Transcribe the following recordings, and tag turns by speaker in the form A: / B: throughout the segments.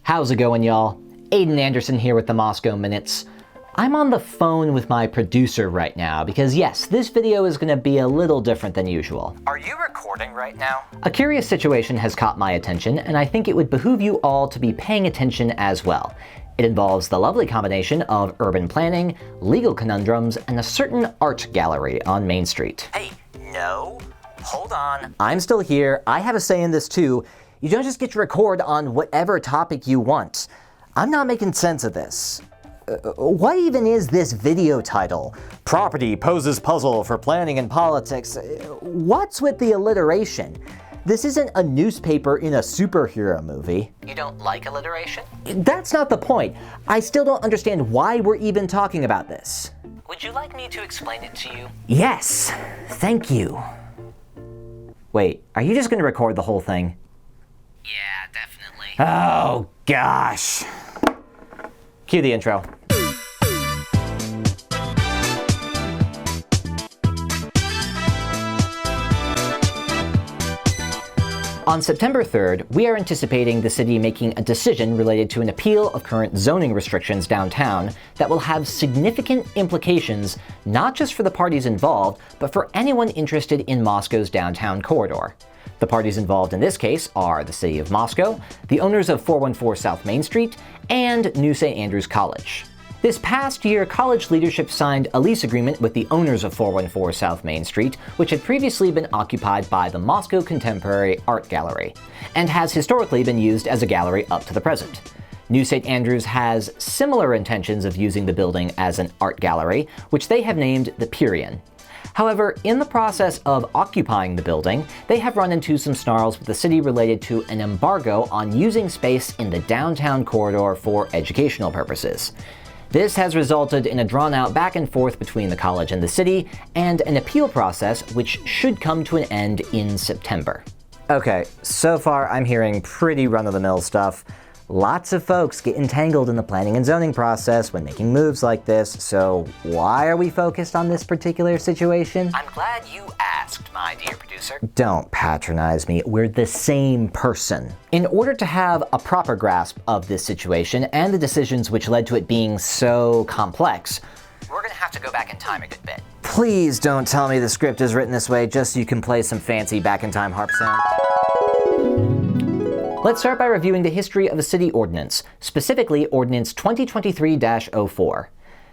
A: How's it going, y'all? Aiden Anderson here with the Moscow Minutes. I'm on the phone with my producer right now because yes, this video is going to be a little different than usual.
B: Are you recording right now?
A: A curious situation has caught my attention, and I think it would behoove you all to be paying attention as well. It involves the lovely combination of urban planning, legal conundrums, and a certain art gallery on Main Street.
B: Hey, no. Hold on.
A: I'm still here. I have a say in this too. You don't just get to record on whatever topic you want. I'm not making sense of this. What even is this video title? Property poses puzzle for planning and politics. What's with the alliteration? This isn't a newspaper in a superhero movie.
B: You don't like alliteration?
A: That's not the point. I still don't understand why we're even talking about this.
B: Would you like me to explain it to you?
A: Yes, thank you. Wait, are you just going to record the whole thing?
B: Yeah, definitely.
A: Oh, gosh. Cue the intro. On September 3rd, we are anticipating the city making a decision related to an appeal of current zoning restrictions downtown that will have significant implications not just for the parties involved, but for anyone interested in Moscow's downtown corridor. The parties involved in this case are the City of Moscow, the owners of 414 South Main Street, and New St. Andrews College. This past year, college leadership signed a lease agreement with the owners of 414 South Main Street, which had previously been occupied by the Moscow Contemporary Art Gallery, and has historically been used as a gallery up to the present. New St. Andrews has similar intentions of using the building as an art gallery, which they have named the Pierian. However, in the process of occupying the building, they have run into some snarls with the city related to an embargo on using space in the downtown corridor for educational purposes. This has resulted in a drawn-out back and forth between the college and the city, and an appeal process which should come to an end in September. Okay, so far I'm hearing pretty run-of-the-mill stuff. Lots of folks get entangled in the planning and zoning process when making moves like this, so why are we focused on this particular situation?
B: I'm glad you asked, my dear producer.
A: Don't patronize me, we're the same person. In order to have a proper grasp of this situation and the decisions which led to it being so complex,
B: We're gonna have to go back in time a good bit.
A: please don't tell me the script is written this way just so you can play some fancy back-in-time harp sound. Let's start by reviewing the history of the city ordinance, specifically Ordinance 2023-04.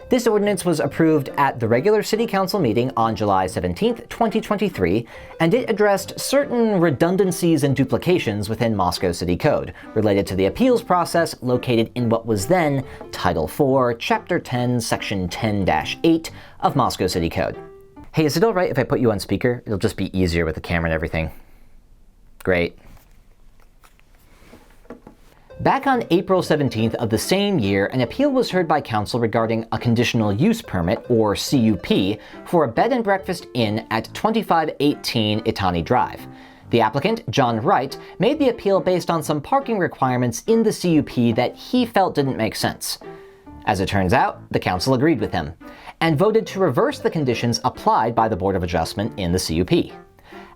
A: This ordinance was approved at the regular city council meeting on July 17, 2023, and it addressed certain redundancies and duplications within Moscow City Code related to the appeals process located in what was then Title IV, Chapter 10, Section 10-8 of Moscow City Code. Hey, is it alright if I put you on speaker? It'll just be easier with the camera and everything. Great. Back on April 17th of the same year, an appeal was heard by council regarding a conditional use permit, or CUP, for a bed and breakfast inn at 2518 Itani Drive. The applicant, John Wright, made the appeal based on some parking requirements in the CUP that he felt didn't make sense. As it turns out, the council agreed with him, and voted to reverse the conditions applied by the Board of Adjustment in the CUP.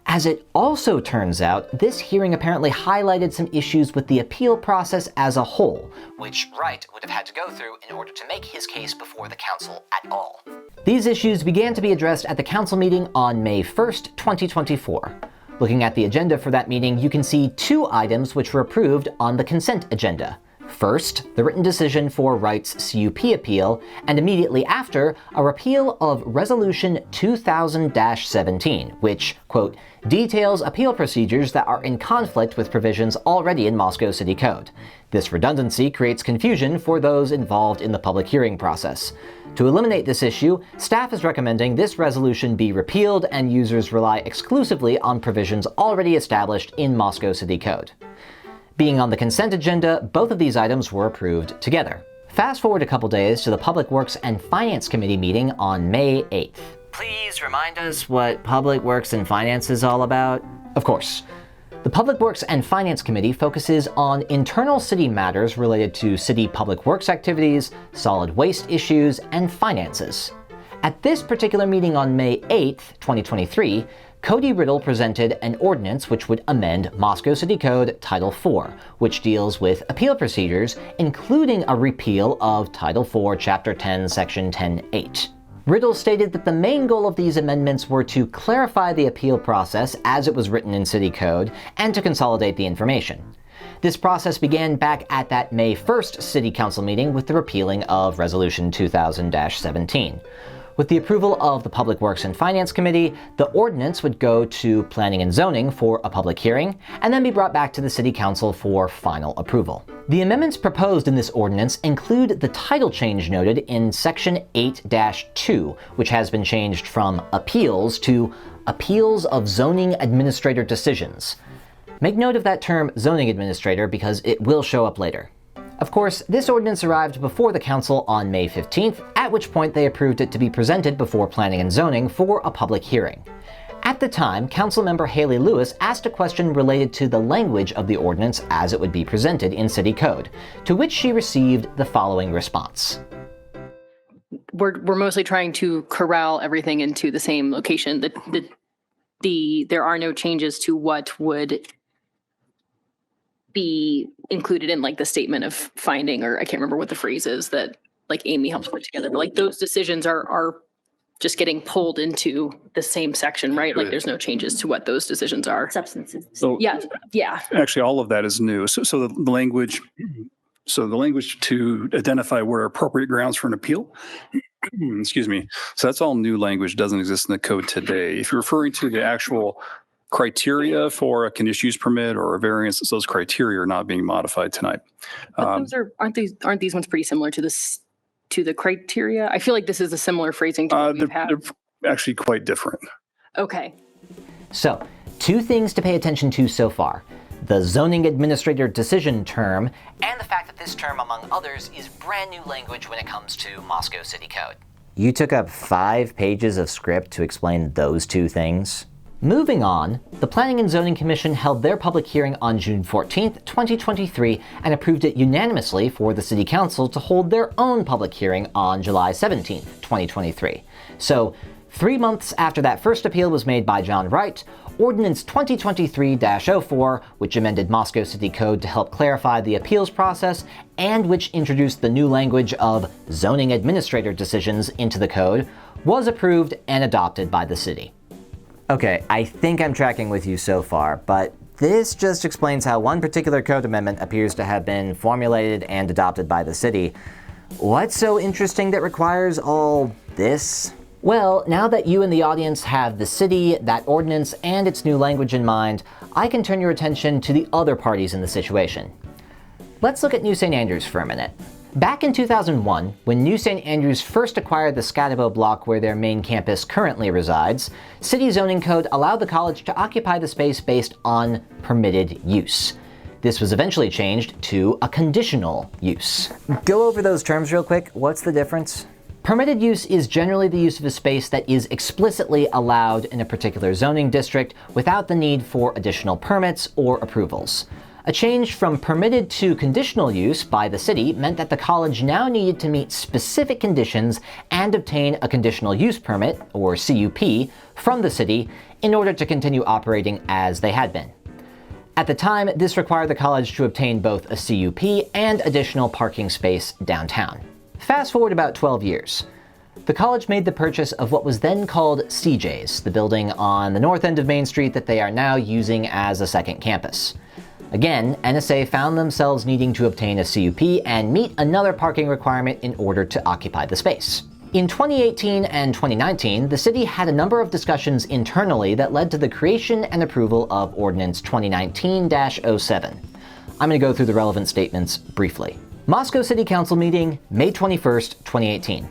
A: As it also turns out, this hearing apparently highlighted some issues with the appeal process as a whole,
B: Which Wright would have had to go through in order to make his case before the council at all.
A: These issues began to be addressed at the council meeting on May 1st, 2024. Looking at the agenda for that meeting, you can see two items which were approved on the consent agenda. First, the written decision for Wright's CUP appeal, and immediately after, a repeal of Resolution 2000-17, which, quote, details appeal procedures that are in conflict with provisions already in Moscow City Code. This redundancy creates confusion for those involved in the public hearing process. To eliminate this issue, staff is recommending this resolution be repealed and users rely exclusively on provisions already established in Moscow City Code. Being on the consent agenda, both of these items were approved together. Fast forward a couple days to the Public Works and Finance Committee meeting on May 8th.
B: Please remind us
A: What Public Works and Finance is all about? Of course. The Public Works and Finance Committee focuses on internal city matters related to city public works activities, solid waste issues, and finances. At this particular meeting on May 8th, 2023, Cody Riddle presented an ordinance which would amend Moscow City Code Title IV, which deals with appeal procedures, including a repeal of Title IV, Chapter 10, Section 10.8. Riddle stated that the main goal of these amendments were to clarify the appeal process as it was written in City Code and to consolidate the information. This process began back at that May 1st City Council meeting with the repealing of Resolution 2000-17. With the approval of the Public Works and Finance Committee, the ordinance would go to Planning and Zoning for a public hearing, and then be brought back to the City Council for final approval. The amendments proposed in this ordinance include the title change noted in Section 8-2, which has been changed from Appeals to Appeals of Zoning Administrator Decisions. Make note of that term, zoning administrator, because it will show up later. Of course, this ordinance arrived before the council on May 15th, at which point they approved it to be presented before Planning and Zoning for a public hearing. At the time, Councilmember Haley Lewis asked a question related to the language of the ordinance as it would be presented in City Code, to which she received the following response.
C: We're mostly trying to corral everything into the same location. There are no changes to what would be included in like the statement of finding, or I can't remember what the phrase is that like Amy helped put together, but like those decisions are just getting pulled into the same section, right? Like there's no changes to what those decisions are.
D: Substances.
E: So
C: Yeah.
E: actually, all of that is new. So the language, to identify where appropriate grounds for an appeal, excuse me. So that's all new language, doesn't exist in the code today. If you're referring to the actual criteria for a conditional use permit or a variance, those criteria are not being modified tonight.
C: But those aren't these ones pretty similar to the criteria? I feel like this is a similar phrasing to what we've had.
E: They're actually quite different.
C: Okay.
A: So, two things to pay attention to so far: the zoning administrator decision term,
B: And the fact that this term, among others, is brand new language when it comes to Moscow City Code.
A: You took up 5 pages of script to explain those two things? Moving on, the Planning and Zoning Commission held their public hearing on June 14th, 2023, and approved it unanimously for the City Council to hold their own public hearing on July 17th, 2023. So, 3 months after that first appeal was made by John Wright, Ordinance 2023-04, which amended Moscow City Code to help clarify the appeals process, and which introduced the new language of zoning administrator decisions into the code, was approved and adopted by the city. Okay, I think I'm tracking with you so far, but this just explains how one particular code amendment appears to have been formulated and adopted by the city. What's so interesting that requires all this? Well, now that you and the audience have the city, that ordinance, and its new language in mind, I can turn your attention to the other parties in the situation. Let's look at New St. Andrews for a minute. Back in 2001, when New St. Andrews first acquired the Scadabo block where their main campus currently resides, City Zoning Code allowed the college to occupy the space based on permitted use. This was eventually changed to a conditional use. Go over those terms real quick. What's the difference? Permitted use is generally the use of a space that is explicitly allowed in a particular zoning district without the need for additional permits or approvals. A change from permitted to conditional use by the city meant that the college now needed to meet specific conditions and obtain a conditional use permit, or CUP, from the city in order to continue operating as they had been. At the time, this required the college to obtain both a CUP and additional parking space downtown. Fast forward about 12 years. The college made the purchase of what was then called CJ's, the building on the north end of Main Street that they are now using as a second campus. Again, NSA found themselves needing to obtain a CUP and meet another parking requirement in order to occupy the space. In 2018 and 2019, the city had a number of discussions internally that led to the creation and approval of Ordinance 2019-07. I'm going to go through the relevant statements briefly. Moscow City Council meeting, May 21st, 2018.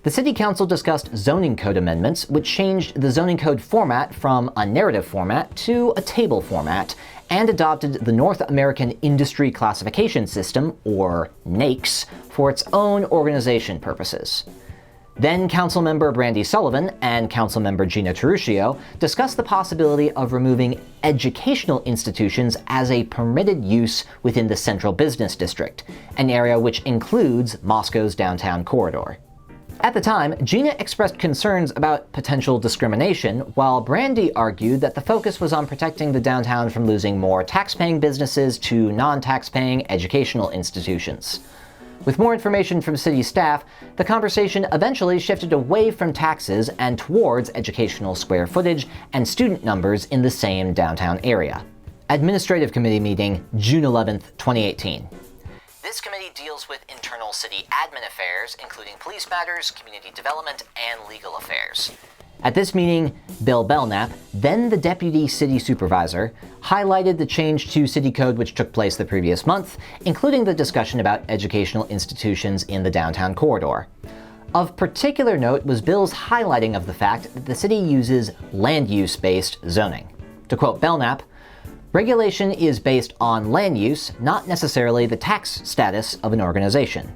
A: The City Council discussed zoning code amendments, which changed the zoning code format from a narrative format to a table format, and adopted the North American Industry Classification System, or NAICS, for its own organization purposes. Then Councilmember Brandy Sullivan and Councilmember Gina Teruscio discussed the possibility of removing educational institutions as a permitted use within the Central Business District, an area which includes Moscow's downtown corridor. At the time, Gina expressed concerns about potential discrimination, while Brandy argued that the focus was on protecting the downtown from losing more tax-paying businesses to non-tax-paying educational institutions. With more information from city staff, the conversation eventually shifted away from taxes and towards educational square footage and student numbers in the same downtown area. Administrative Committee meeting, June 11th, 2018.
B: This committee deals with internal city admin affairs, including police matters, community development, and legal affairs.
A: At this meeting, Bill Belknap, then the deputy city supervisor, highlighted the change to city code which took place the previous month, including the discussion about educational institutions in the downtown corridor. Of particular note was Bill's highlighting of the fact that the city uses land use-based zoning. To quote Belknap, "Regulation is based on land use, not necessarily the tax status of an organization.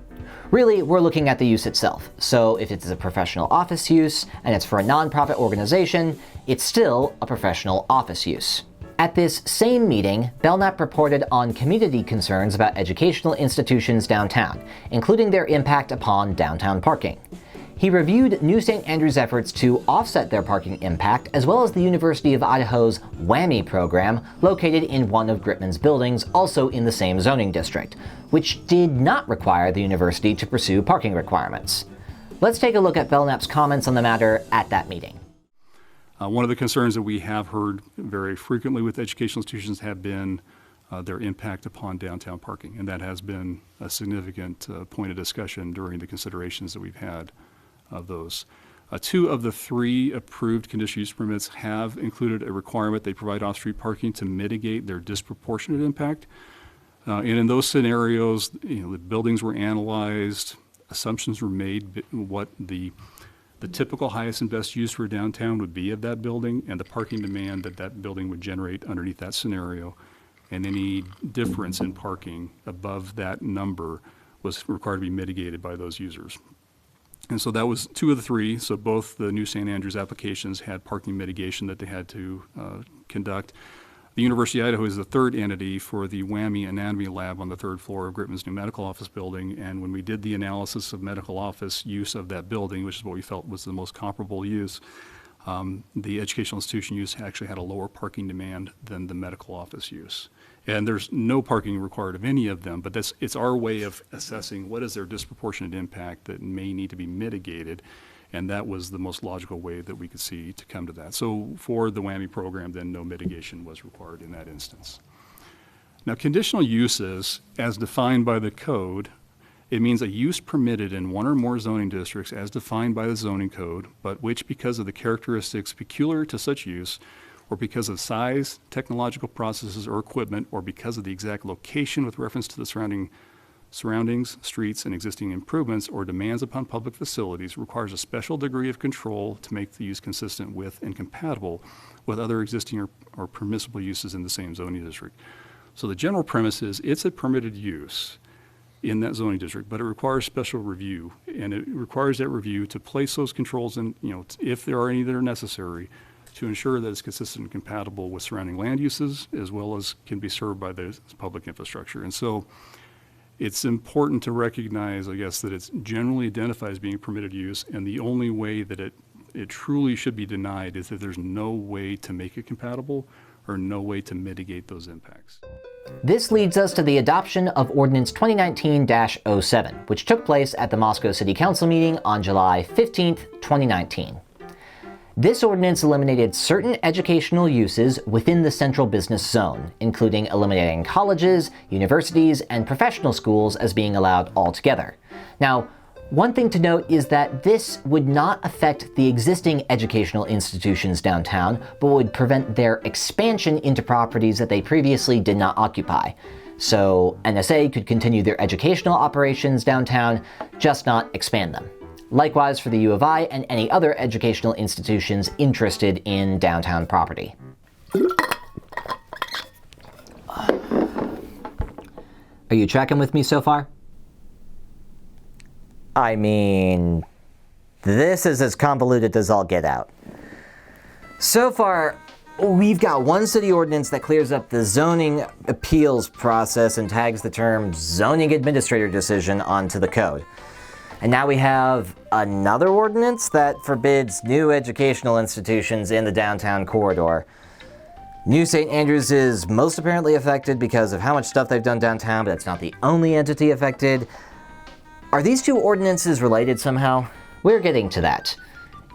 A: Really, we're looking at the use itself. So if it's a professional office use and it's for a nonprofit organization, it's still a professional office use." At this same meeting, Belknap reported on community concerns about educational institutions downtown, including their impact upon downtown parking. He reviewed New St. Andrews' efforts to offset their parking impact, as well as the University of Idaho's WWAMI program, located in one of Gritman's buildings, also in the same zoning district, which did not require the university to pursue parking requirements. Let's take a look at Belknap's comments on the matter at that meeting.
E: One of the concerns that we have heard very frequently with educational institutions have been their impact upon downtown parking, and that has been a significant point of discussion during the considerations that we've had of those. 2 of the 3 approved conditional use permits have included a requirement they provide off-street parking to mitigate their disproportionate impact. And in those scenarios, the buildings were analyzed, assumptions were made what the typical highest and best use for downtown would be of that building and the parking demand that that building would generate underneath that scenario. And any difference in parking above that number was required to be mitigated by those users. And so that was 2 of the 3. So both the New St. Andrews applications had parking mitigation that they had to conduct. The University of Idaho is the 3rd entity for the WWAMI Anatomy Lab on the 3rd floor of Gritman's new medical office building. And when we did the analysis of medical office use of that building, which is what we felt was the most comparable use, the educational institution use actually had a lower parking demand than the medical office use. And there's no parking required of any of them, but it's our way of assessing what is their disproportionate impact that may need to be mitigated, and that was the most logical way that we could see to come to that. So for the WWAMI program, then no mitigation was required in that instance. Now, conditional uses, as defined by the code, it means a use permitted in one or more zoning districts as defined by the zoning code, but which, because of the characteristics peculiar to such use, or because of size, technological processes, or equipment, or because of the exact location with reference to the surroundings, streets, and existing improvements, or demands upon public facilities, requires a special degree of control to make the use consistent with and compatible with other existing or permissible uses in the same zoning district. So the general premise is it's a permitted use in that zoning district, but it requires special review, and it requires that review to place those controls in, if there are any that are necessary, to ensure that it's consistent and compatible with surrounding land uses, as well as can be served by the public infrastructure. And so it's important to recognize, I guess, that it's generally identified as being permitted use, and the only way that it truly should be denied is if there's no way to make it compatible or no way to mitigate those impacts.
A: This leads us to the adoption of Ordinance 2019-07, which took place at the Moscow City Council meeting on July 15th, 2019. This ordinance eliminated certain educational uses within the central business zone, including eliminating colleges, universities, and professional schools as being allowed altogether. Now, one thing to note is that this would not affect the existing educational institutions downtown, but would prevent their expansion into properties that they previously did not occupy. So NSA could continue their educational operations downtown, just not expand them. Likewise for the U of I and any other educational institutions interested in downtown property. Are you tracking with me so far? I mean, this is as convoluted as I'll get out. So far, we've got one city ordinance that clears up the zoning appeals process and tags the term zoning administrator decision onto the code. And now we have another ordinance that forbids new educational institutions in the downtown corridor. New St. Andrews is most apparently affected because of how much stuff they've done downtown, but it's not the only entity affected. Are these two ordinances related somehow? We're getting to that.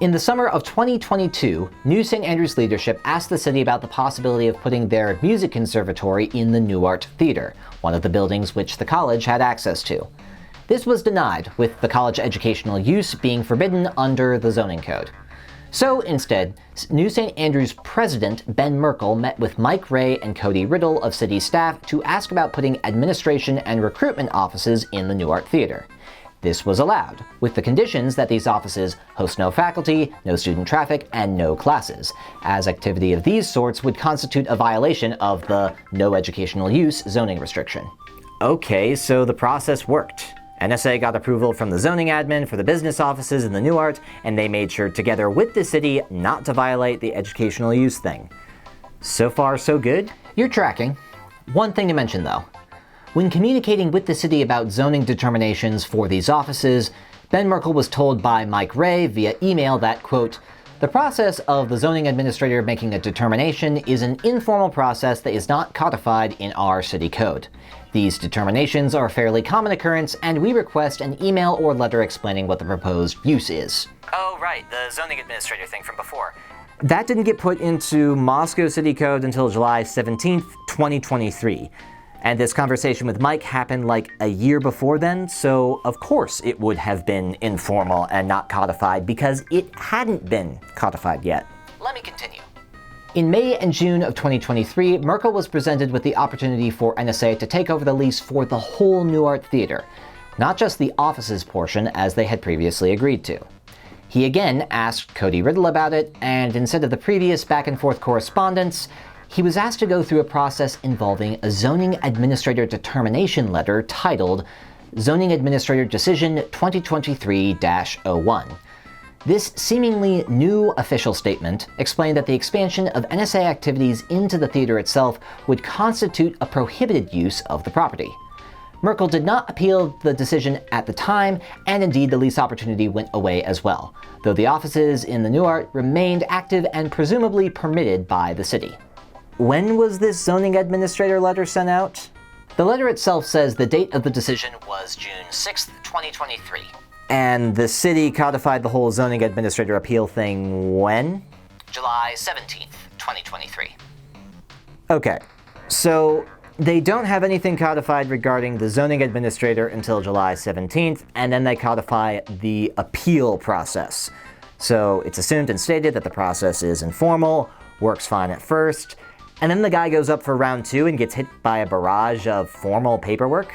A: In the summer of 2022, New St. Andrews leadership asked the city about the possibility of putting their music conservatory in the New Art Theater, one of the buildings which the college had access to. This was denied, with the college educational use being forbidden under the zoning code. So instead, New St. Andrews president Ben Merkel met with Mike Ray and Cody Riddle of city staff to ask about putting administration and recruitment offices in the New Art Theater. This was allowed, with the conditions that these offices host no faculty, no student traffic, and no classes, as activity of these sorts would constitute a violation of the no educational use zoning restriction. Okay, so the process worked. NSA got approval from the zoning admin for the business offices in the New Art, and they made sure together with the city not to violate the educational use thing. So far, so good? You're tracking. One thing to mention though. When communicating with the city about zoning determinations for these offices, Ben Merkel was told by Mike Ray via email that, quote, "The process of the zoning administrator making a determination is an informal process that is not codified in our city code. These determinations are a fairly common occurrence, and we request an email or letter explaining what the proposed use is."
B: Oh, right, the zoning administrator thing from before.
A: That didn't get put into Moscow City Code until July 17th, 2023. And this conversation with Mike happened like a year before then, so of course it would have been informal and not codified because it hadn't been codified yet.
B: Let me continue.
A: In May and June of 2023, Merkel was presented with the opportunity for NSA to take over the lease for the whole New Art Theater, not just the offices portion as they had previously agreed to. He again asked Cody Riddle about it, and instead of the previous back-and-forth correspondence, he was asked to go through a process involving a zoning administrator determination letter titled Zoning Administrator Decision 2023-01. This seemingly new official statement explained that the expansion of NSA activities into the theater itself would constitute a prohibited use of the property. Merkel did not appeal the decision at the time, and indeed the lease opportunity went away as well, though the offices in the New Art remained active and presumably permitted by the city. When was this zoning administrator letter sent out? The letter itself says the date of the decision
B: Was June 6th, 2023.
A: and the city codified the whole zoning administrator appeal thing when?
B: July 17th, 2023.
A: Okay, so they don't have anything codified regarding the zoning administrator until July 17th, and then they codify the appeal process. So it's assumed and stated that the process is informal, works fine at first, and then the guy goes up for round 2 and gets hit by a barrage of formal paperwork?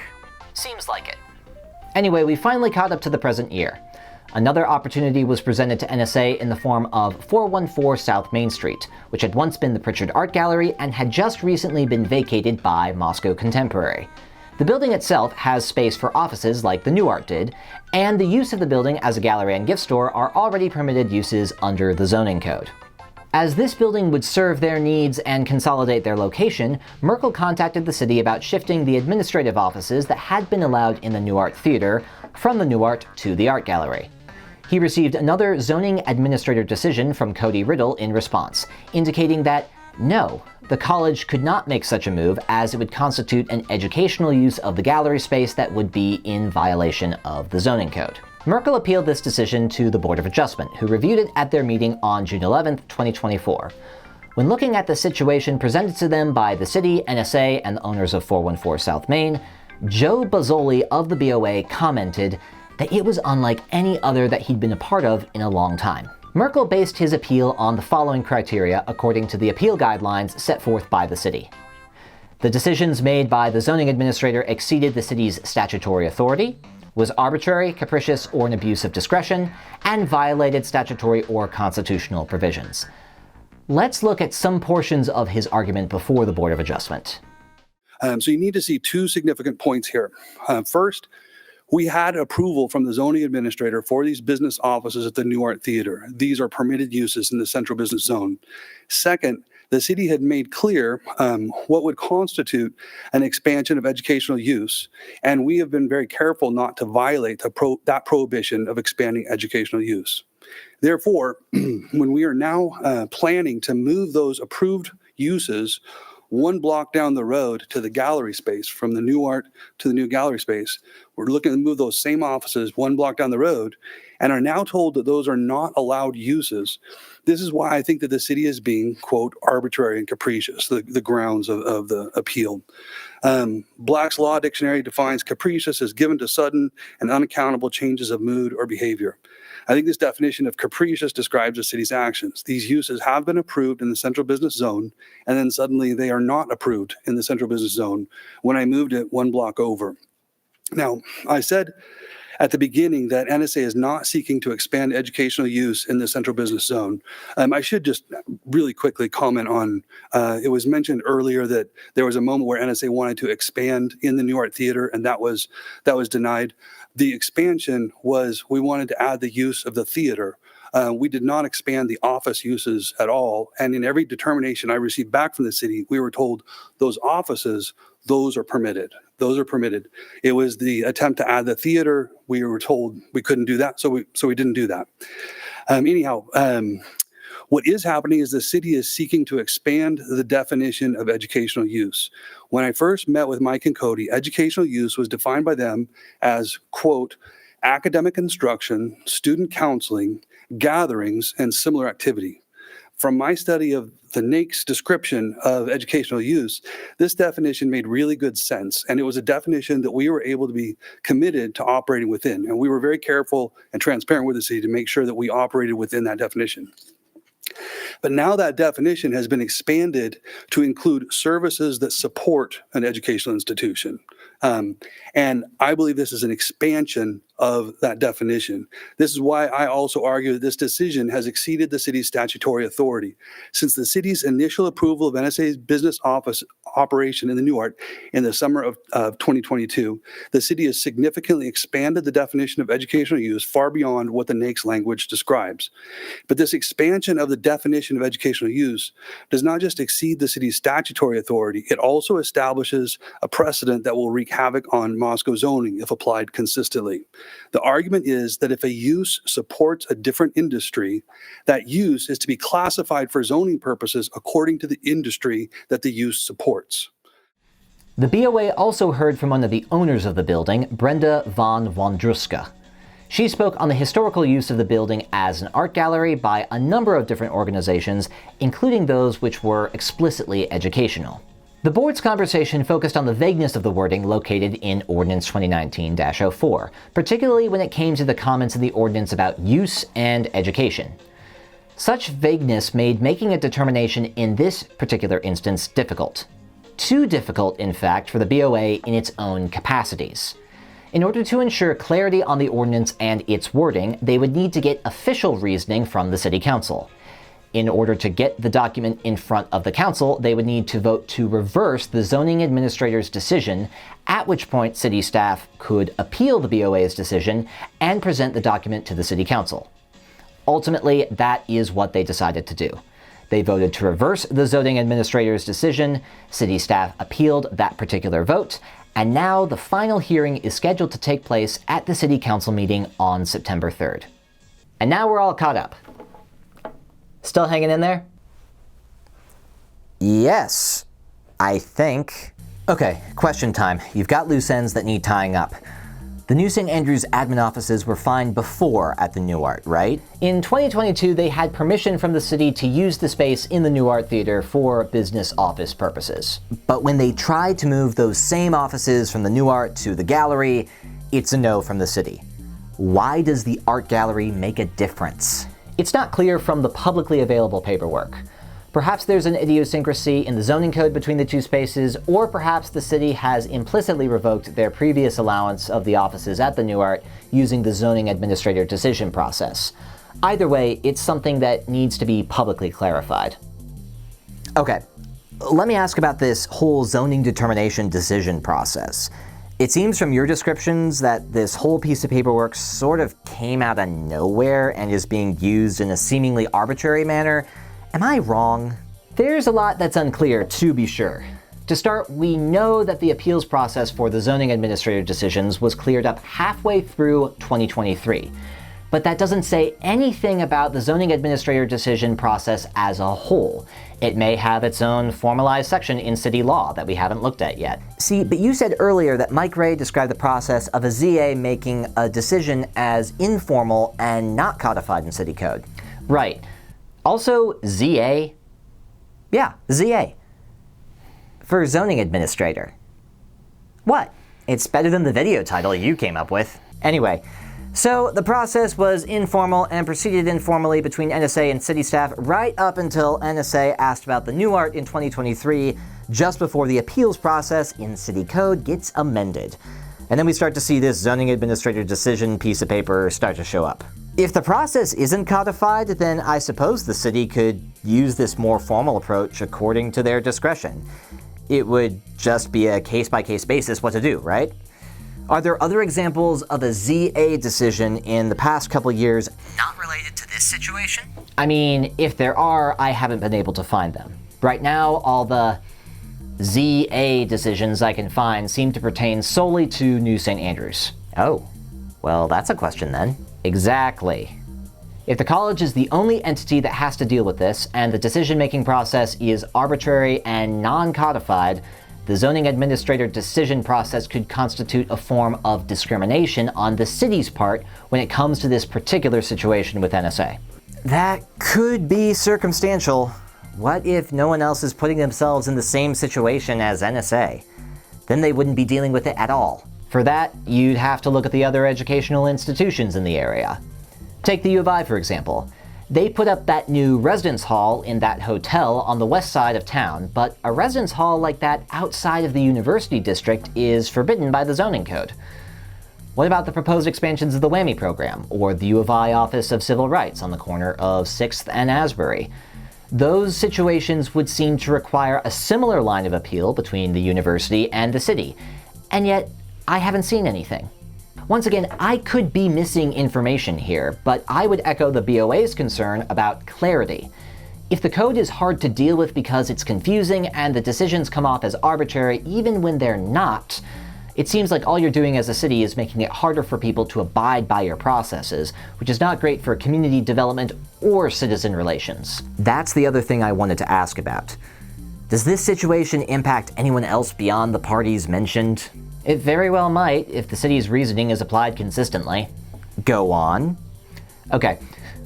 B: Seems like it.
A: Anyway, we finally caught up to the present year. Another opportunity was presented to NSA in the form of 414 South Main Street, which had once been the Pritchard Art Gallery and had just recently been vacated by Moscow Contemporary. The building itself has space for offices like the New Art did, and the use of the building as a gallery and gift store are already permitted uses under the zoning code. As this building would serve their needs and consolidate their location, Merkel contacted the city about shifting the administrative offices that had been allowed in the New Art Theater from the New Art to the Art Gallery. He received another zoning administrator decision from Cody Riddle in response, indicating that no, the college could not make such a move as it would constitute an educational use of the gallery space that would be in violation of the zoning code. Merkel appealed this decision to the Board of Adjustment, who reviewed it at their meeting on June 11, 2024. When looking at the situation presented to them by the city, NSA, and the owners of 414 South Main, Joe Bozzoli of the BOA commented that it was unlike any other that he'd been a part of in a long time. Merkel based his appeal on the following criteria according to the appeal guidelines set forth by the city. The decisions made by the zoning administrator exceeded the city's statutory authority, was arbitrary, capricious, or an abuse of discretion, and violated statutory or constitutional provisions. Let's look at some portions of his argument before the Board of Adjustment.
D: So you need to see two significant points here. First, we had approval from the zoning administrator for these business offices at the New Art Theater. These are permitted uses in the central business zone. Second, the city had made clear what would constitute an expansion of educational use, and we have been very careful not to violate that prohibition of expanding educational use. Therefore, when we are now planning to move those approved uses one block down the road to the gallery space, from the new art to the new gallery space, we're looking to move those same offices one block down the road and are now told that those are not allowed uses. This is why I think that the city is being, quote, arbitrary and capricious, the grounds of the appeal. Black's Law Dictionary defines capricious as given to sudden and unaccountable changes of mood or behavior. I think this definition of capricious describes the city's actions. These uses have been approved in the central business zone, and then suddenly they are not approved in the central business zone when I moved it one block over. Now, I said at the beginning that NSA is not seeking to expand educational use in the central business zone. I should just really quickly comment on, it was mentioned earlier that there was a moment where NSA wanted to expand in the New Art Theater, and that was denied. The expansion was we wanted to add the use of the theater. We did not expand the office uses at all. And in every determination I received back from the city, we were told those offices, those are permitted. Those are permitted. It was the attempt to add the theater. We were told we couldn't do that, so we didn't do that. What is happening is the city is seeking to expand the definition of educational use. When I first met with Mike and Cody, educational use was defined by them as, quote, academic instruction, student counseling, gatherings, and similar activity. From my study of the NAICS description of educational use, this definition made really good sense, and it was a definition that we were able to be committed to operating within, and we were very careful and transparent with the city to make sure that we operated within that definition. But now that definition has been expanded to include services that support an educational institution. And I believe this is an expansion of that definition. This is why I also argue that this decision has exceeded the city's statutory authority. Since the city's initial approval of NSA's business office operation in the New Art in the summer of 2022, the city has significantly expanded the definition of educational use far beyond what the NAICS language describes. But this expansion of the definition of educational use does not just exceed the city's statutory authority, it also establishes a precedent that will wreak havoc on Moscow zoning if applied consistently. The argument is that if a use supports a different industry, that use is to be classified for zoning purposes according to the industry that the use supports.
A: The BOA also heard from one of the owners of the building, Brenda von Wondruska. She spoke on the historical use of the building as an art gallery by a number of different organizations, including those which were explicitly educational. The board's conversation focused on the vagueness of the wording located in Ordinance 2019-04, particularly when it came to the comments in the ordinance about use and education. Such vagueness made making a determination in this particular instance difficult. Too difficult, in fact, for the BOA in its own capacities. In order to ensure clarity on the ordinance and its wording, they would need to get official reasoning from the City Council. In order to get the document in front of the council, they would need to vote to reverse the zoning administrator's decision, at which point city staff could appeal the BOA's decision and present the document to the City Council. Ultimately, that is what they decided to do. They voted to reverse the zoning administrator's decision, city staff appealed that particular vote, and now the final hearing is scheduled to take place at the City Council meeting on September 3rd. And now we're all caught up. Still hanging in there? Yes, I think. Okay, question time. You've got loose ends that need tying up. The new St. Andrews admin offices were fine before at the New Art, right? In 2022, they had permission from the city to use the space in the New Art Theater for business office purposes. But when they tried to move those same offices from the New Art to the gallery, it's a no from the city. Why does the art gallery make a difference? It's not clear from the publicly available paperwork. Perhaps there's an idiosyncrasy in the zoning code between the two spaces, or perhaps the city has implicitly revoked their previous allowance of the offices at the New Art using the zoning administrator decision process. Either way, it's something that needs to be publicly clarified. Okay, let me ask about this whole zoning determination decision process. It seems from your descriptions that this whole piece of paperwork sort of came out of nowhere and is being used in a seemingly arbitrary manner. Am I wrong? There's a lot that's unclear, to be sure. To start, we know that the appeals process for the zoning administrator decisions was cleared up halfway through 2023. But that doesn't say anything about the zoning administrator decision process as a whole. It may have its own formalized section in city law that we haven't looked at yet. See, but you said earlier that Mike Ray described the process of a ZA making a decision as informal and not codified in city code. Right. Also, ZA. Yeah, ZA. For zoning administrator. What? It's better than the video title you came up with. Anyway, so the process was informal and proceeded informally between NSA and city staff right up until NSA asked about the new art in 2023, just before the appeals process in city code gets amended. And then we start to see this zoning administrator decision piece of paper start to show up. If the process isn't codified, then I suppose the city could use this more formal approach according to their discretion. It would just be a case-by-case basis what to do, right? Are there other examples of a ZA decision in the past couple years not related to this situation? I mean, if there are, I haven't been able to find them. Right now, all the ZA decisions I can find seem to pertain solely to New St. Andrews. Oh, well, that's a question then. Exactly. If the college is the only entity that has to deal with this, and the decision-making process is arbitrary and non-codified, the zoning administrator decision process could constitute a form of discrimination on the city's part when it comes to this particular situation with NSA. That could be circumstantial. What if no one else is putting themselves in the same situation as NSA? Then they wouldn't be dealing with it at all. For that, you'd have to look at the other educational institutions in the area. Take the U of I, for example. They put up that new residence hall in that hotel on the west side of town, but a residence hall like that outside of the university district is forbidden by the zoning code. What about the proposed expansions of the WWAMI program, or the U of I Office of Civil Rights on the corner of 6th and Asbury? Those situations would seem to require a similar line of appeal between the university and the city, and yet I haven't seen anything. Once again, I could be missing information here, but I would echo the BOA's concern about clarity. If the code is hard to deal with because it's confusing and the decisions come off as arbitrary even when they're not, it seems like all you're doing as a city is making it harder for people to abide by your processes, which is not great for community development or citizen relations. That's the other thing I wanted to ask about. Does this situation impact anyone else beyond the parties mentioned? It very well might, if the city's reasoning is applied consistently. Go on. Okay,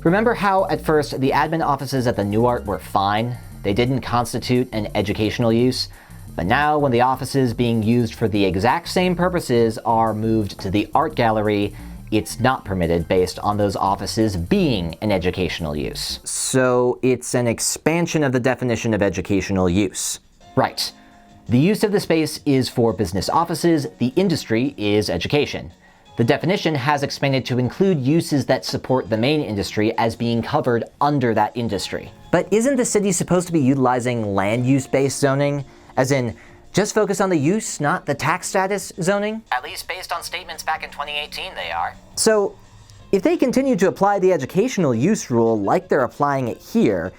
A: remember how at first the admin offices at the New Art were fine? They didn't constitute an educational use? But now when the offices being used for the exact same purposes are moved to the art gallery, it's not permitted based on those offices being an educational use. So it's an expansion of the definition of educational use. Right. The use of the space is for business offices, the industry is education. The definition has expanded to include uses that support the main industry as being covered under that industry. But isn't the city supposed to be utilizing land use-based zoning? As in, just focus on the use, not the tax status zoning?
B: At least based on statements back in 2018, they are.
A: So, if they continue to apply the educational use rule like they're applying it here,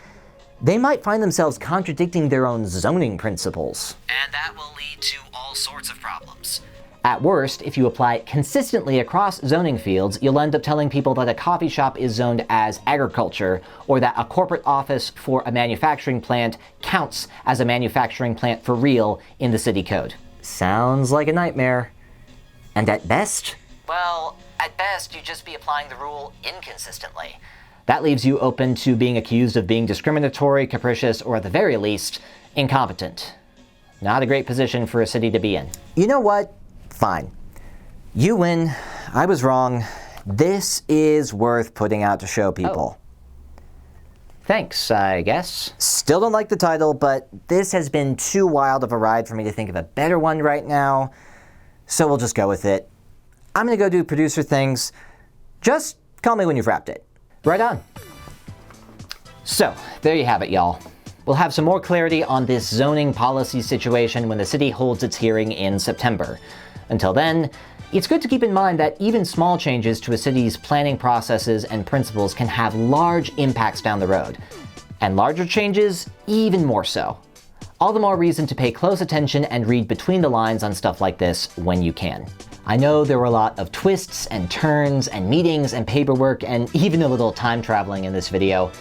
A: they might find themselves contradicting their own zoning principles.
B: And that will lead to all sorts of problems.
A: At worst, if you apply it consistently across zoning fields, you'll end up telling people that a coffee shop is zoned as agriculture, or that a corporate office for a manufacturing plant counts as a manufacturing plant for real in the city code. Sounds like a nightmare. And at best?
B: Well, at best, you'd just be applying the rule inconsistently.
A: That leaves you open to being accused of being discriminatory, capricious, or at the very least, incompetent. Not a great position for a city to be in. You know what? Fine. You win. I was wrong. This is worth putting out to show people. Oh. Thanks, I guess. Still don't like the title, but this has been too wild of a ride for me to think of a better one right now, so we'll just go with it. I'm gonna go do producer things. Just call me when you've wrapped it. Right on. So, there you have it, y'all. We'll have some more clarity on this zoning policy situation when the city holds its hearing in September. Until then, it's good to keep in mind that even small changes to a city's planning processes and principles can have large impacts down the road. And larger changes, even more so. All the more reason to pay close attention and read between the lines on stuff like this when you can. I know there were a lot of twists and turns and meetings and paperwork and even a little time traveling in this video.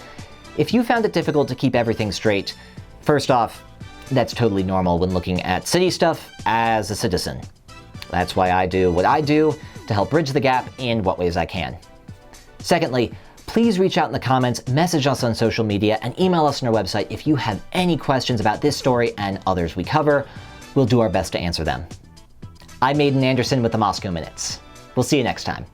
A: If you found it difficult to keep everything straight, first off, that's totally normal when looking at city stuff as a citizen. That's why I do what I do to help bridge the gap in what ways I can. Secondly, please reach out in the comments, message us on social media, and email us on our website if you have any questions about this story and others we cover. We'll do our best to answer them. I'm Aidan Anderson with the Moscow Minutes. We'll see you next time.